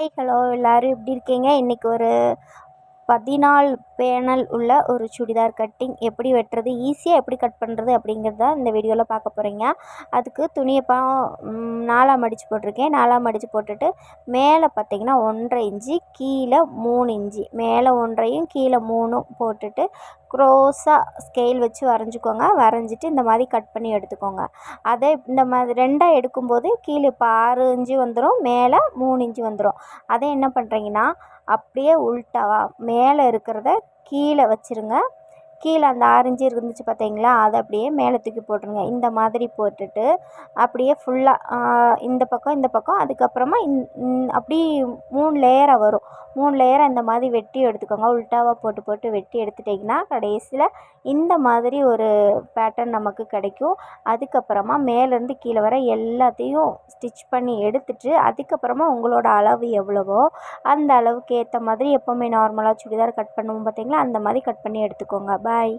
Hello எல்லோரும் எப்படி இருக்கீங்க? இன்றைக்கி ஒரு 14 பேனல் உள்ள ஒரு சுடிதார் கட்டிங் எப்படி வெட்டுறது, ஈஸியாக எப்படி கட் பண்ணுறது அப்படிங்கிறத இந்த வீடியோவில் பார்க்க போகிறீங்க. அதுக்கு துணியை 4ஆக மடித்து போட்டிருக்கேன். 4ஆக மடித்து போட்டுட்டு மேலே பார்த்திங்கன்னா 1.5 இன்ச்சு, கீழே 3 இன்ச்சு, மேலே 1.5 கீழே 3 போட்டுட்டு க்ரோஸாக ஸ்கேல் வச்சு வரைஞ்சிக்கோங்க. வரைஞ்சிட்டு இந்த மாதிரி கட் பண்ணி எடுத்துக்கோங்க. அதே இந்த மாதிரி 2ஆக எடுக்கும்போது கீழே இப்போ 6 இன்ச்சு வந்துடும், மேலே 3 இன்ச்சு வந்துடும். அதை என்ன பண்ணுறீங்கன்னா அப்படியே உள்டாவா மேலே இருக்கிறத கீழே வச்சுருங்க. கீழே அந்த 6 இன்ச்சு இருந்துச்சு பார்த்தீங்களா, அதை அப்படியே மேலே தூக்கி போட்டுருங்க. இந்த மாதிரி போட்டுட்டு அப்படியே ஃபுல்லாக இந்த பக்கம் அதுக்கப்புறமா அப்படி 3 லேயராக வரும். 3 லேயராக இந்த மாதிரி வெட்டி எடுத்துக்கோங்க. உல்ட்டாவாக போட்டு போட்டு வெட்டி எடுத்துட்டிங்கன்னா கடைசியில் இந்த மாதிரி ஒரு பேட்டர்ன் நமக்கு கிடைக்கும். அதுக்கப்புறமா மேலேருந்து கீழே வர எல்லாத்தையும் ஸ்டிச் பண்ணி எடுத்துட்டு அதுக்கப்புறமா உங்களோட அளவு எவ்வளவோ அந்த அளவுக்கு ஏற்ற மாதிரி எப்போவுமே நார்மலாக சுடிதார் கட் பண்ணுவோம் பார்த்தீங்களா, அந்த மாதிரி கட் பண்ணி எடுத்துக்கோங்க. பாய்.